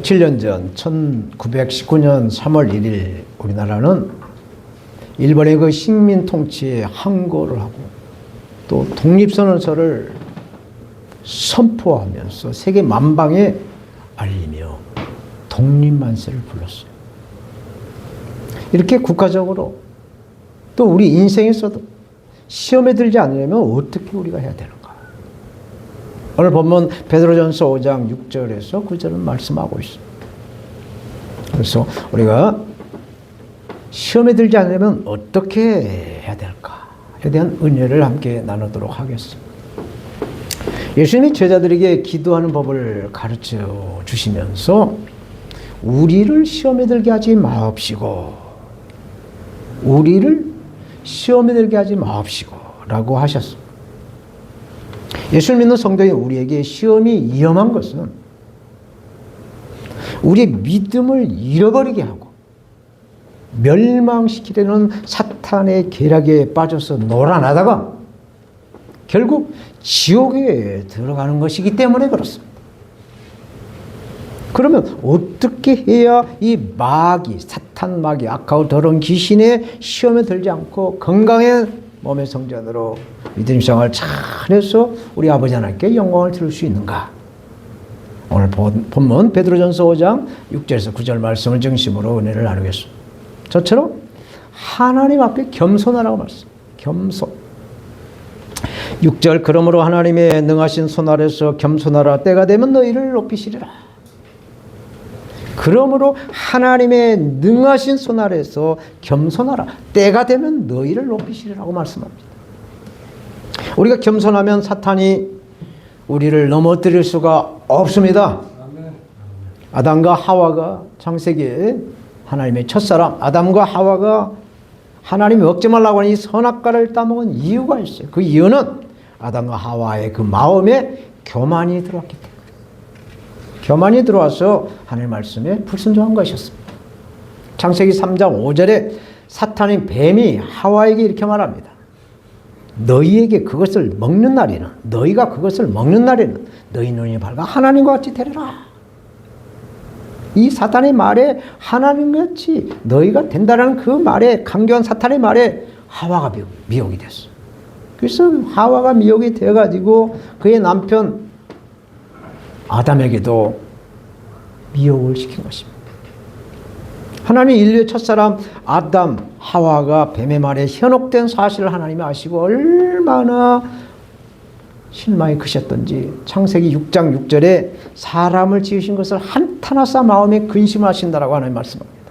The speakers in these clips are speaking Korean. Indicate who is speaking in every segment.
Speaker 1: 107년 전 1919년 3월 1일 우리나라는 일본의 그 식민 통치에 항거를 하고 또 독립선언서를 선포하면서 세계 만방에 알리며 독립만세를 불렀어요. 이렇게 국가적으로 또 우리 인생에서도 시험에 들지 않으려면 어떻게 우리가 해야 되는가? 오늘 본문 베드로전서 5장 6절에서 9절은 말씀하고 있습니다. 그래서 우리가 시험에 들지 않으려면 어떻게 해야 될까에 대한 은혜를 함께 나누도록 하겠습니다. 예수님이 제자들에게 기도하는 법을 가르쳐 주시면서 우리를 시험에 들게 하지 마옵시고 우리를 시험에 들게 하지 마옵시고 라고 하셨습니다. 예수를 믿는 성도인 우리에게 시험이 위험한 것은 우리의 믿음을 잃어버리게 하고 멸망시키려는 사탄의 계략에 빠져서 놀아나다가 결국 지옥에 들어가는 것이기 때문에 그렇습니다. 그러면 어떻게 해야 이 마귀, 사탄 마귀, 악하고 더러운 귀신의 시험에 들지 않고 건강한 몸의 성전으로 믿음 생활을 잘해서 우리 아버지 하나님께 영광을 드릴 수 있는가? 오늘 본문 베드로전서 5장 6절에서 9절 말씀을 중심으로 은혜를 나누겠습니다. 저처럼 하나님 앞에 겸손하라고 말씀. 겸손. 6절 그러므로 하나님의 능하신 손 아래서 겸손하라. 때가 되면 너희를 높이시리라. 그러므로 하나님의 능하신 손 아래서 겸손하라. 때가 되면 너희를 높이시리라고 말씀합니다. 우리가 겸손하면 사탄이 우리를 넘어뜨릴 수가 없습니다. 아담과 하와가 창세기에 하나님의 첫사람 아담과 하와가 하나님이 먹지 말라고 하는 이 선악과를 따먹은 이유가 있어요. 그 이유는 아담과 하와의 그 마음에 교만이 들어왔기 때문에 교만이 들어와서 하나님의 말씀에 불순종한 것이었습니다. 창세기 3장 5절에 사탄이 뱀이 하와에게 이렇게 말합니다. 너희에게 그것을 먹는 날에는 너희가 그것을 먹는 날에는 너희 눈이 밝아 하나님과 같이 되리라. 이 사탄의 말에 하나님같이 너희가 된다는 그 말에 강경한 사탄의 말에 하와가 미혹이 됐어. 그래서 하와가 미혹이 되어가지고 그의 남편 아담에게도 미혹을 시킨 것입니다. 하나님이 인류의 첫사람 아담, 하와가 뱀의 말에 현혹된 사실을 하나님이 아시고 얼마나 실망이 크셨던지 창세기 6장 6절에 사람을 지으신 것을 한탄하사 마음에 근심하신다라고 하나님 말씀합니다.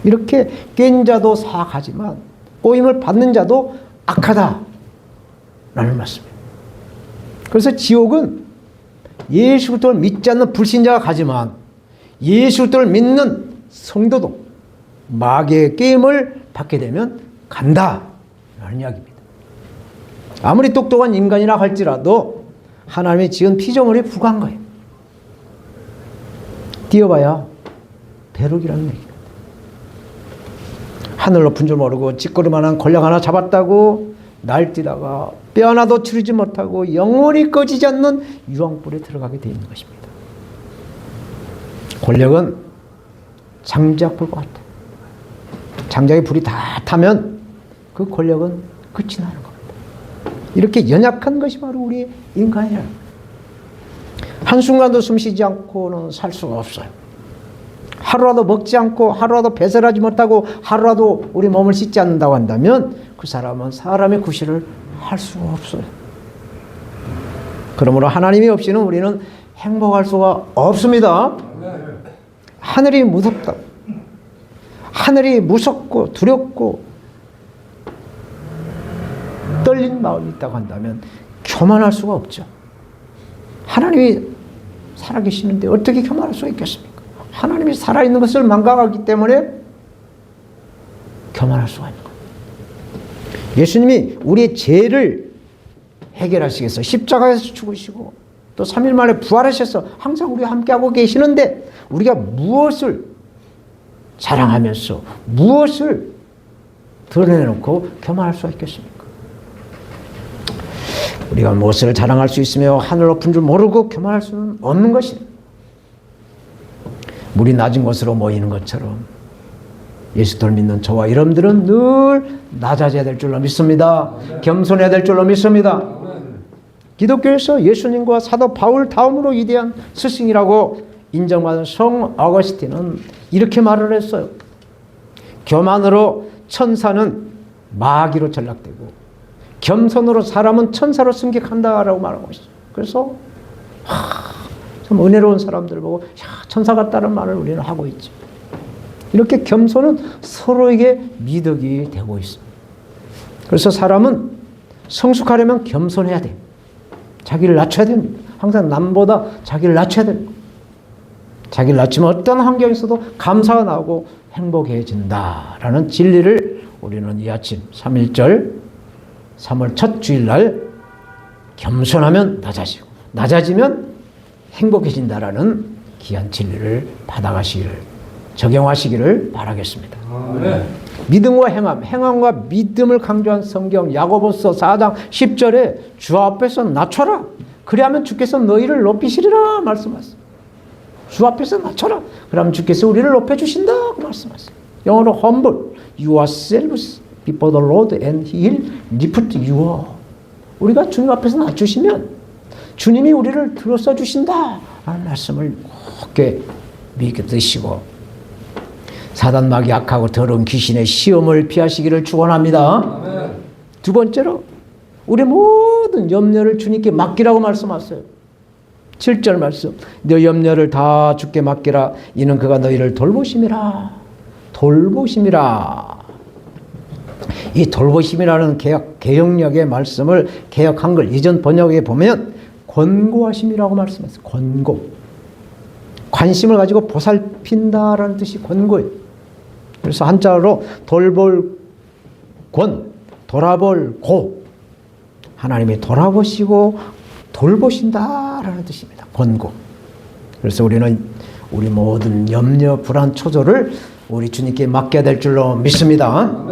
Speaker 1: 이렇게 깬 자도 사악하지만 꼬임을 받는 자도 악하다라는 말씀입니다. 그래서 지옥은 예수 그리스도를 믿지 않는 불신자가 가지만 예수 그리스도를 믿는 성도도 마귀의 게임을 받게 되면 간다라는 이야기입니다. 아무리 똑똑한 인간이라 할지라도 하나님의 지은 피조물에 불과한 거예요. 뛰어봐야 벼룩이라는 얘기입니다. 하늘 높은 줄 모르고 찌꺼리만한 권력 하나 잡았다고 날뛰다가 뼈 하나도 추리지 못하고 영원히 꺼지지 않는 유황불에 들어가게 되어 있는 것입니다. 권력은 장작불과 같다. 장작의 불이 다 타면 그 권력은 끝이 나는 겁니다. 이렇게 연약한 것이 바로 우리의 인간이라는 거예요. 한순간도 숨쉬지 않고는 살 수가 없어요. 하루라도 먹지 않고 하루라도 배설하지 못하고 하루라도 우리 몸을 씻지 않는다고 한다면 그 사람은 사람의 구실을 할 수가 없어요. 그러므로 하나님이 없이는 우리는 행복할 수가 없습니다. 하늘이 무섭다. 하늘이 무섭고 두렵고 떨린 마음이 있다고 한다면 교만할 수가 없죠. 하나님이 살아계시는데 어떻게 교만할 수가 있겠습니까? 하나님이 살아있는 것을 망각하기 때문에 교만할 수가 있는 거예요. 예수님이 우리의 죄를 해결하시기 위해서 십자가에서 죽으시고 또 3일 만에 부활하셔서 항상 우리와 함께하고 계시는데 우리가 무엇을 자랑하면서 무엇을 드러내놓고 교만할 수가 있겠습니까? 우리가 무엇을 자랑할 수 있으며 하늘 높은 줄 모르고 교만할 수는 없는 것입니다. 물이 낮은 곳으로 모이는 것처럼 예수를 믿는 저와 여러분들은 늘 낮아져야 될 줄로 믿습니다. 겸손해야 될 줄로 믿습니다. 기독교에서 예수님과 사도 바울 다음으로 위대한 스승이라고 인정받은 성 어거스틴은 이렇게 말을 했어요. 교만으로 천사는 마귀로 전락되고 겸손으로 사람은 천사로 승격한다라고 말하고 있어요. 그래서 참 은혜로운 사람들 보고 천사 같다는 말을 우리는 하고 있죠. 이렇게 겸손은 서로에게 미덕이 되고 있습니다. 그래서 사람은 성숙하려면 겸손해야 돼요. 자기를 낮춰야 됩니다. 항상 남보다 자기를 낮춰야 됩니다. 자기를 낮추면 어떤 환경에서도 감사가 나오고 행복해진다라는 진리를 우리는 이 아침 3.1절 3월 첫 주일날 겸손하면 낮아지고 낮아지면 행복해진다라는 귀한 진리를 받아가시기를 적용하시기를 바라겠습니다. 네. 믿음과 행함, 행함과 믿음을 강조한 성경 야고보서 4장 10절에 주 앞에서 낮춰라. 그리하면 주께서 너희를 높이시리라 말씀하셨어요. 주 앞에서 낮춰라. 그러면 주께서 우리를 높여주신다고 말씀하셨어요. 영어로 humble yourselves before the Lord and He will lift you up. 우리가 주님 앞에서 낮추시면 주님이 우리를 들어서 주신다 라는 말씀을 굳게 믿으시고 사단마귀 악하고 더러운 귀신의 시험을 피하시기를 축원합니다. 아멘. 두 번째로 우리 모든 염려를 주님께 맡기라고 말씀하셨어요. 7절 말씀 너 염려를 다 주께 맡기라 이는 그가 너희를 돌보심이라. 돌보심이라. 이 돌보심이라는 개역력의 말씀을 개역 한글 이전 번역에 보면 권고하심이라고 말씀했어요. 권고. 관심을 가지고 보살핀다라는 뜻이 권고예요. 그래서 한자로 돌볼 권, 돌아볼 고. 하나님이 돌아보시고 돌보신다라는 뜻입니다. 권고. 그래서 우리는 우리 모든 염려, 불안, 초조를 우리 주님께 맡겨야 될 줄로 믿습니다.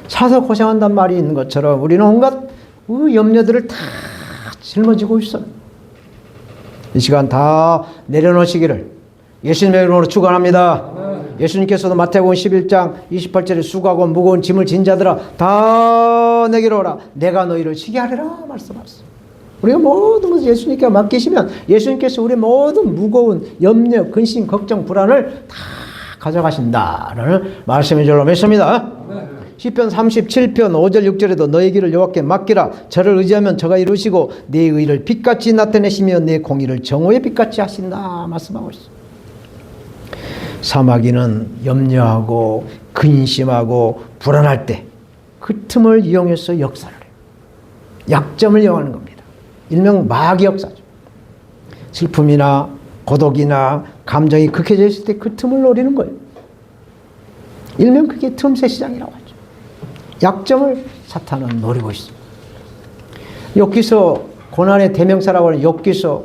Speaker 1: 사서 고생한단 말이 있는 것처럼 우리는 온갖 염려들을 다 짊어지고 있어요. 이 시간 다 내려놓으시기를 예수님의 이름으로 축원합니다. 예수님께서도 마태복음 11장 28절에 수고하고 무거운 짐을 진 자들아 다 내게로 오라 내가 너희를 쉬게 하리라 말씀하셨어요. 우리가 모든 것을 예수님께 맡기시면 예수님께서 우리 모든 무거운 염려, 근심, 걱정, 불안을 다 가져가신다라는 말씀인 줄로 믿습니다. 시편 37편 5절 6절에도 너의 길을 여호와께 맡기라 저를 의지하면 저가 이루시고 네 의를 빛같이 나타내시며 네 공의를 정오의 빛같이 하신다 말씀하고 있습니다. 사마귀는 염려하고 근심하고 불안할 때 그 틈을 이용해서 역사를 해요. 약점을 이용하는 겁니다. 일명 마귀 역사죠. 슬픔이나 고독이나 감정이 극해져 있을 때 그 틈을 노리는 거예요. 일명 그게 틈새 시장이라고 하죠. 약점을 사탄은 노리고 있습니다. 욥기서 고난의 대명사라고 하는 욥기서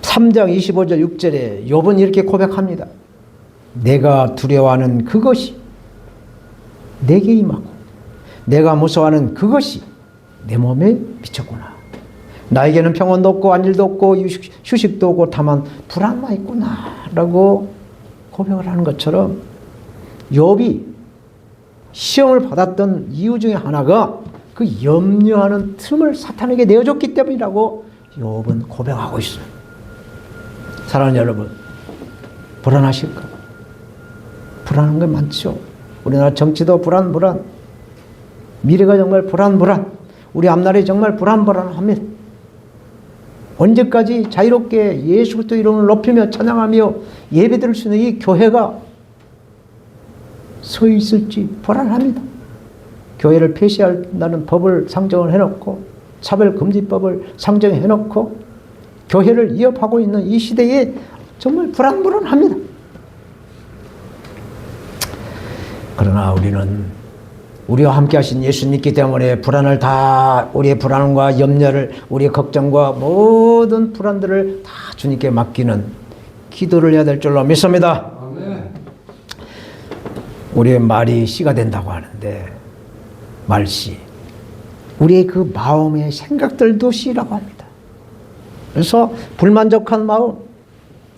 Speaker 1: 3장 25절 6절에 욥은 이렇게 고백합니다. 내가 두려워하는 그것이 내게 임하고 내가 무서워하는 그것이 내 몸에 미쳤구나. 나에게는 평온도 없고 안일도 없고 휴식도 없고 다만 불안만 있구나 라고 고백을 하는 것처럼 욥이 시험을 받았던 이유 중에 하나가 그 염려하는 틈을 사탄에게 내어줬기 때문이라고 욥은 고백하고 있어요. 사랑하는 여러분, 불안하실까? 불안한 게 많죠. 우리나라 정치도 불안. 미래가 정말 불안. 우리 앞날이 정말 불안합니다. 언제까지 자유롭게 예수 그리스도 이름을 높이며 찬양하며 예배드릴 수 있는 이 교회가 서 있을지 불안합니다. 교회를 폐쇄한다는 법을 상정을 해놓고 차별금지법을 상정해놓고 교회를 위협하고 있는 이 시대에 정말 불안합니다. 그러나 우리는 우리와 함께 하신 예수님께 때문에 불안을 다 우리의 불안과 염려를 우리의 걱정과 모든 불안들을 다 주님께 맡기는 기도를 해야 될 줄로 믿습니다. 아멘. 우리의 말이 씨가 된다고 하는데 말씨 우리의 그 마음의 생각들도 씨라고 합니다. 그래서 불만족한 마음,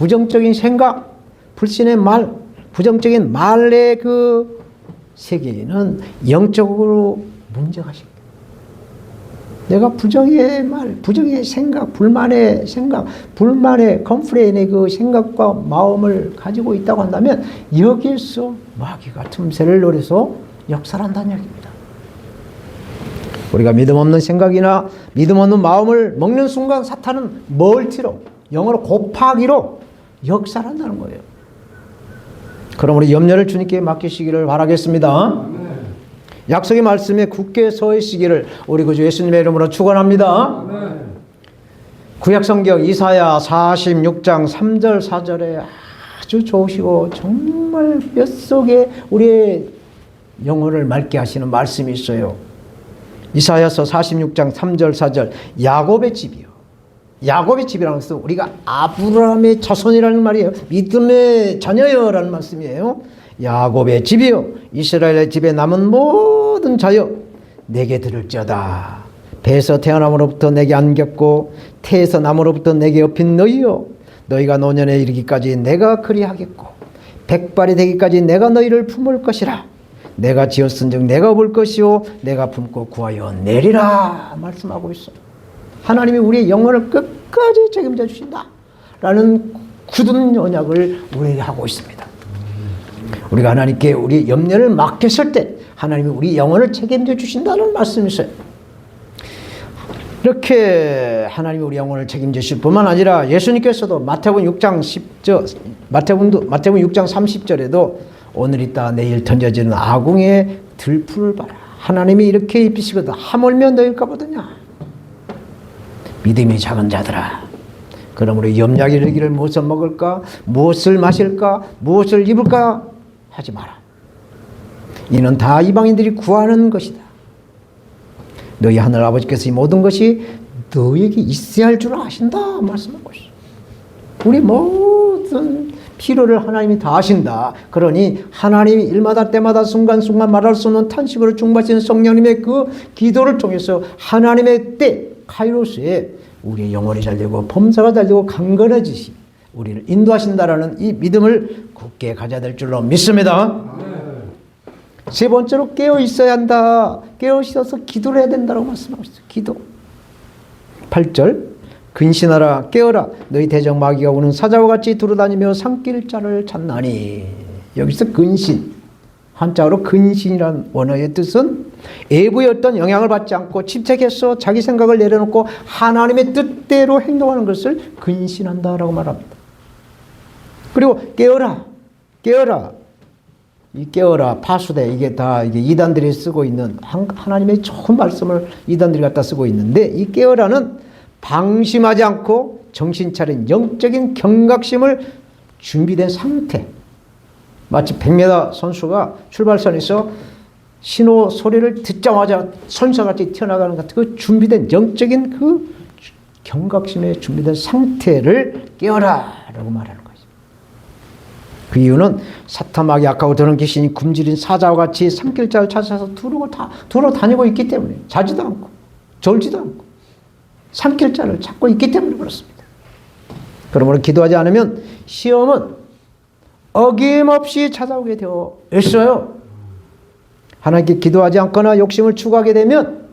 Speaker 1: 부정적인 생각, 불신의 말, 부정적인 말의 그 세계는 영적으로 문제가 생겨. 내가 부정의 말, 부정의 생각, 불만의 생각, 불만의 컴플레인의 그 생각과 마음을 가지고 있다고 한다면 여기에서 마귀가 틈새를 노려서 역사를 한다는 이야기입니다. 우리가 믿음 없는 생각이나 믿음 없는 마음을 먹는 순간 사탄은 멀티로, 영어로 곱하기로 역사를 한다는 거예요. 그럼 우리 염려를 주님께 맡기시기를 바라겠습니다. 약속의 말씀에 굳게 서 있으기를 우리 구주 예수님의 이름으로 축원합니다. 구약성경 이사야 46장 3절 4절에 아주 좋으시고 정말 뼛속에 우리의 영혼을 맑게 하시는 말씀이 있어요. 이사야서 46장 3절 4절 야곱의 집이요. 야곱의 집이라는 것은 우리가 아브라함의 자손이라는 말이에요. 믿음의 자녀여라는 말씀이에요. 야곱의 집이요 이스라엘의 집에 남은 모든 자여 내게 들을지어다. 배에서 태어남으로부터 내게 안겼고 태에서 남으로부터 내게 업힌 너희여 너희가 노년에 이르기까지 내가 그리하겠고 백발이 되기까지 내가 너희를 품을 것이라. 내가 지었은즉 내가 볼 것이요 내가 품고 구하여 내리라 말씀하고 있어요. 하나님이 우리의 영혼을 끝까지 책임져 주신다 라는 굳은 언약을 우리에게 하고 있습니다. 우리가 하나님께 우리 염려를 맡겼을 때 하나님이 우리 영혼을 책임져 주신다는 말씀이 있어요. 이렇게 하나님이 우리 영혼을 책임져 주실 뿐만 아니라 예수님께서도 마태복음 6장 30절에도 오늘 있다 내일 던져지는 아궁의 들풀을 봐라. 하나님이 이렇게 입히시거든 하물며 너희일까 보더냐. 믿음이 작은 자들아 그러므로 염려하게 이르기를 무엇을 먹을까 무엇을 마실까 무엇을 입을까 하지 마라. 이는 다 이방인들이 구하는 것이다. 너희 하늘 아버지께서 이 모든 것이 너희에게 있어야 할 줄 아신다 말씀하고 있어. 우리 모든 필요를 하나님이 다 아신다. 그러니 하나님이 일마다 때마다 순간순간 말할 수 없는 탄식으로 중보하시는 성령님의 그 기도를 통해서 하나님의 때 카이로스에 우리의 영혼이 잘되고 범사가 잘되고 강건해지시 우리를 인도하신다라는 이 믿음을 굳게 가져야 될 줄로 믿습니다. 세 번째로 깨어 있어야 한다. 깨어 있어서 기도를 해야 된다고 말씀하고 있어요. 기도. 8절 근신하라 깨어라 너희 대적 마귀가 오는 사자와 같이 두루다니며 삼킬 자를 찾나니. 여기서 근신 한자어로 근신이라는 원어의 뜻은 외부의 어떤 영향을 받지 않고 침착해서 자기 생각을 내려놓고 하나님의 뜻대로 행동하는 것을 근신한다라고 말합니다. 그리고 깨어라 깨어라 이 깨어라 파수대 이게 다 이게 이단들이 쓰고 있는 하나님의 좋은 말씀을 이단들이 갖다 쓰고 있는데 이 깨어라는 방심하지 않고 정신 차린 영적인 경각심을 준비된 상태. 마치 100m 선수가 출발선에서 신호 소리를 듣자마자 선수같이 튀어나가는 같은 그 준비된 영적인 그 경각심에 준비된 상태를 깨어라라고 말하는 거죠. 그 이유는 사탄 마귀 악하고 더러운 귀신이 굶주린 사자와 같이 삼킬 자를 찾아서 두루 다니고 있기 때문에 자지도 않고 졸지도 않고 삼킬 자를 찾고 있기 때문에 그렇습니다. 그러므로 기도하지 않으면 시험은 어김없이 찾아오게 되어 있어요. 하나님께 기도하지 않거나 욕심을 추구하게 되면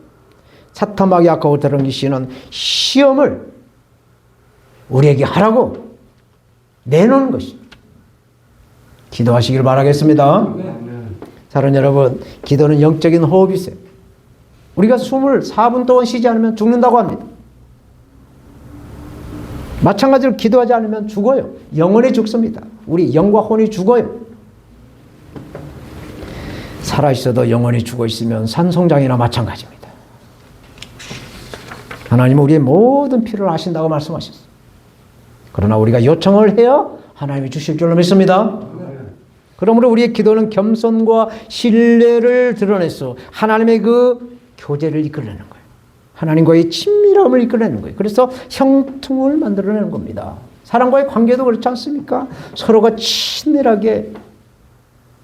Speaker 1: 사탄 마귀 악하고 더러운 귀신은 시험을 우리에게 하라고 내놓는 것입니다. 기도하시길 바라겠습니다. 사랑하는 여러분, 기도는 영적인 호흡이세요. 우리가 숨을 4분 동안 쉬지 않으면 죽는다고 합니다. 마찬가지로 기도하지 않으면 죽어요. 영혼이 죽습니다. 우리 영과 혼이 죽어요. 살아있어도 영혼이 죽어있으면 산송장이나 마찬가지입니다. 하나님은 우리의 모든 필요를 아신다고 말씀하셨어요. 그러나 우리가 요청을 해야 하나님이 주실 줄로 믿습니다. 그러므로 우리의 기도는 겸손과 신뢰를 드러내서 하나님의 그 교제를 이끌어내는 거예요. 하나님과의 친밀함을 이끌어내는 거예요. 그래서 형통을 만들어내는 겁니다. 사람과의 관계도 그렇지 않습니까? 서로가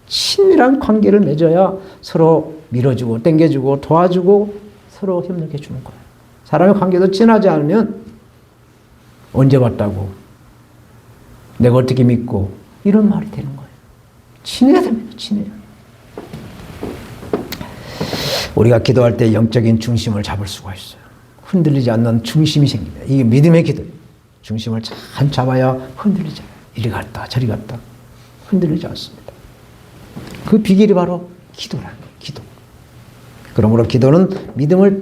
Speaker 1: 친밀한 관계를 맺어야 서로 밀어주고 땡겨주고 도와주고 서로 협력해 주는 거예요. 사람의 관계도 진하지 않으면 언제 봤다고 내가 어떻게 믿고 이런 말이 되는 거예요. 친해야 됩니다. 친해야. 우리가 기도할 때 영적인 중심을 잡을 수가 있어요. 흔들리지 않는 중심이 생깁니다. 이게 믿음의 기도예요. 중심을 잘 잡아야 흔들리지 않아요. 이리 갔다 저리 갔다 흔들리지 않습니다. 그 비결이 바로 기도라는 거예요. 기도. 그러므로 기도는 믿음을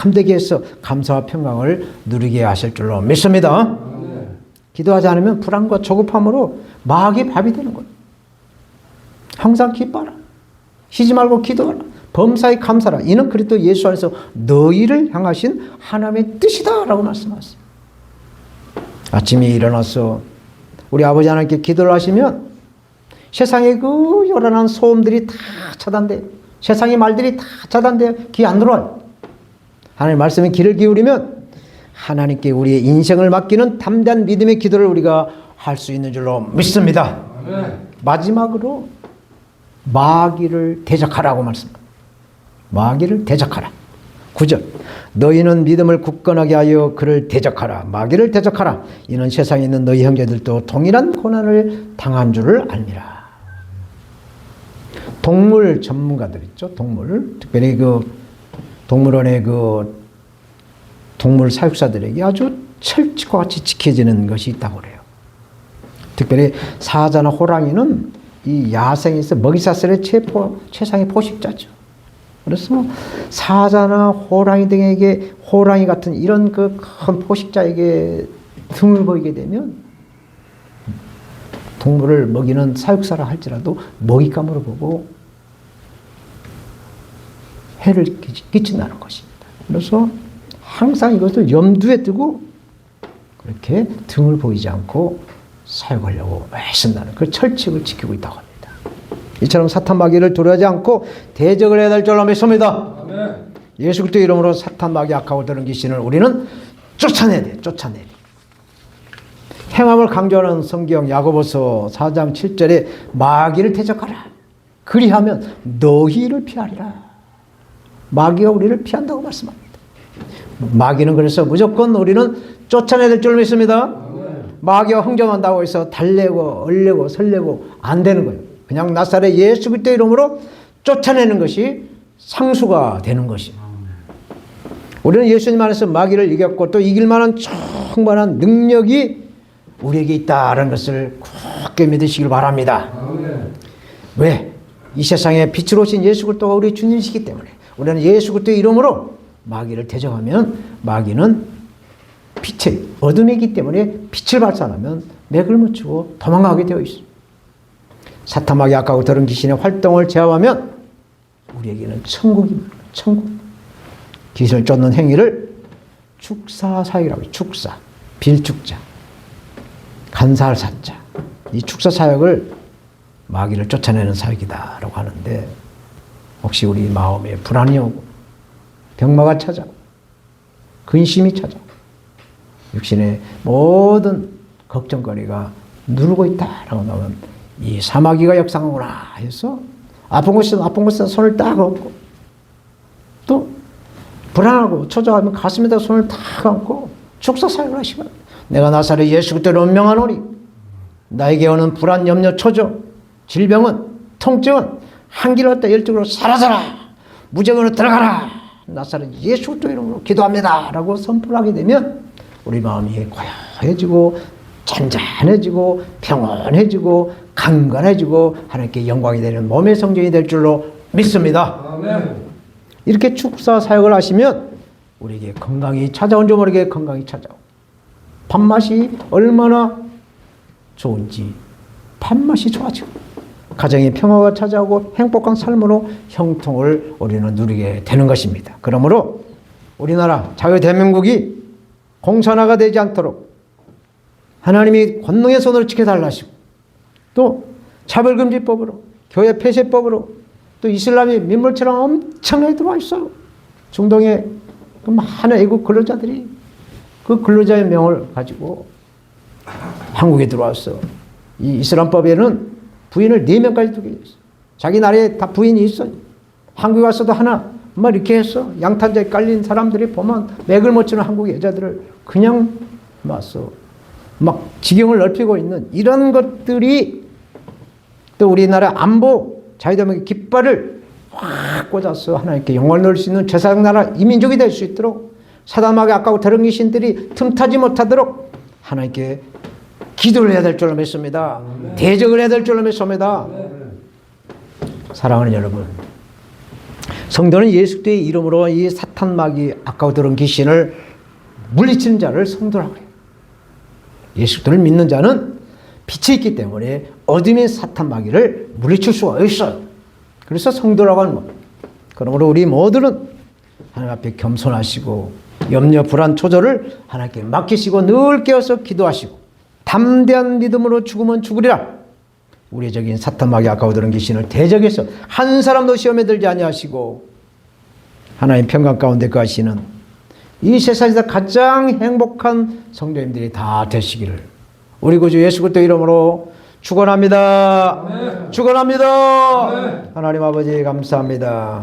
Speaker 1: 담대게 해서 감사와 평강을 누리게 하실 줄로 믿습니다. 기도하지 않으면 불안과 조급함으로 마귀의 밥이 되는 거예요. 항상 기뻐하라. 쉬지 말고 기도하라. 범사에 감사라. 이는 그리스도 예수 안에서 너희를 향하신 하나님의 뜻이다 라고 말씀하셨어요. 아침에 일어나서 우리 아버지 하나님께 기도를 하시면 세상의 그 요란한 소음들이 다 차단돼요. 세상의 말들이 다 차단돼요. 귀 안 들어와요. 하나님의 말씀에 귀를 기울이면 하나님께 우리의 인생을 맡기는 담대한 믿음의 기도를 우리가 할 수 있는 줄로 믿습니다. 마지막으로 마귀를 대적하라고 말씀합니다. 마귀를 대적하라. 9절 너희는 믿음을 굳건하게 하여 그를 대적하라. 마귀를 대적하라. 이는 세상에 있는 너희 형제들도 동일한 고난을 당한 줄을 알미라. 동물 전문가들 있죠. 동물. 특별히 그 동물원의 그 동물 사육사들에게 아주 철칙과 같이 지켜지는 것이 있다고 그래요. 특별히 사자나 호랑이는 이 야생에서 먹이사슬의 최상의 포식자죠. 그래서 사자나 호랑이 등에게 호랑이 같은 이런 그 큰 포식자에게 등을 보이게 되면 동물을 먹이는 사육사라 할지라도 먹잇감으로 보고 해를 끼친다는 것입니다. 그래서 항상 이것을 염두에 두고 그렇게 등을 보이지 않고 사육하려고 애쓴다는 그 철칙을 지키고 있다고 합니다. 이처럼 사탄 마귀를 두려워하지 않고 대적을 해야 될 줄로 믿습니다. 아멘. 예수 그리스도 이름으로 사탄 마귀 악하고 들은 귀신을 우리는 쫓아내야 돼요. 쫓아내야 돼요. 행함을 강조하는 성경 야고보서 4장 7절에 마귀를 대적하라. 그리하면 너희를 피하리라. 마귀가 우리를 피한다고 말씀합니다. 마귀는 그래서 무조건 우리는 쫓아내야 될 줄 믿습니다. 마귀가 흥정한다고 해서 달래고 얼레고 설레고 안 되는 거예요. 그냥 나사렛 예수 그리스도 이름으로 쫓아내는 것이 상수가 되는 것입니다. 우리는 예수님 안에서 마귀를 이겼고 또 이길 만한 충분한 능력이 우리에게 있다는 것을 굳게 믿으시길 바랍니다. 왜? 이 세상에 빛으로 오신 예수 그리스도가 우리 주님이시기 때문에 우리는 예수 그리스도 이름으로 마귀를 대적하면 마귀는 빛의 어둠이기 때문에 빛을 발산하면 맥을 묻히고 도망가게 되어 있습니다. 사탄 마귀 악하고 더러운 귀신의 활동을 제압하면 우리에게는 천국입니다. 천국. 귀신을 쫓는 행위를 축사사역이라고 해요. 축사. 빌축자. 간사할 사자. 이 축사사역을 마귀를 쫓아내는 사역이다라고 하는데 혹시 우리 마음에 불안이 오고 병마가 찾아오고 근심이 찾아오고 육신의 모든 걱정거리가 누르고 있다라고 나오면 이 사마귀가 역상하구나 해서 아픈 곳에 손을 딱 얹고 또 불안하고 초조하면 가슴에다 손을 딱 얹고 축사사역을 하시고 내가 나사렛 예수 그리스도를 운명하노니 나에게 오는 불안, 염려, 초조, 질병은 통증은 한 길로 왔다 열쪽으로 사라져라. 무정으로 들어가라. 나사렛 예수 그리스도 이름으로 기도합니다. 라고 선포를 하게 되면 우리 마음이 고요해지고 잔잔해지고 평온해지고 강건해지고 하나님께 영광이 되는 몸의 성전이 될 줄로 믿습니다. 아멘. 이렇게 축사 사역을 하시면 우리에게 건강이 찾아온 줄 모르게 건강이 찾아오고 밥맛이 얼마나 좋은지 밥맛이 좋아지고 가정의 평화가 찾아오고 행복한 삶으로 형통을 우리는 누리게 되는 것입니다. 그러므로 우리나라 자유 대한민국이 공산화가 되지 않도록 하나님이 권능의 손으로 지켜달라 하시고 또 차별금지법으로 교회 폐쇄법으로 또 이슬람이 민물처럼 엄청나게 들어와 있어요. 중동에 그 많은 애국 근로자들이 그 근로자의 명을 가지고 한국에 들어왔어. 이 이슬람법에는 부인을 4명까지 두게 있어. 자기 나라에 다 부인이 있어. 한국에 와서도 하나 뭐 이렇게 했어. 양탄자에 깔린 사람들이 보면 맥을 못 치는 한국 여자들을 그냥 놨어. 막 지경을 넓히고 있는 이런 것들이 또 우리나라 안보 자유대한민국 깃발을 확 꽂아서 하나님께 영광을 넣을 수 있는 제사장 나라 이민족이 될 수 있도록 사단마귀 악하고 더러운 귀신들이 틈타지 못하도록 하나님께 기도를 해야 될 줄로 믿습니다. 대적을 해야 될 줄로 믿습니다. 사랑하는 여러분, 성도는 예수 그리스도의 이름으로 이 사탄마귀 악하고 더러운 귀신을 물리치는 자를 성도라고 해요. 예수 그리스도를 믿는 자는 빛이 있기 때문에 어둠의 사탄마귀를 물리칠 수가 있어요. 그래서 성도라고 하는 겁니다. 그러므로 우리 모두는 하나님 앞에 겸손하시고 염려, 불안, 초조를 하나님께 맡기시고 늘 깨어서 기도하시고 담대한 믿음으로 죽으면 죽으리라. 우리적인 사탄마귀 악하고 더러운 귀신을 대적해서 한 사람도 시험에 들지 아니하시고 하나님 평강 가운데 거하시는 이 세상에서 가장 행복한 성도님들이 다 되시기를 우리 구주 예수 그리스도 이름으로 축원합니다. 축원합니다. 하나님 아버지 감사합니다.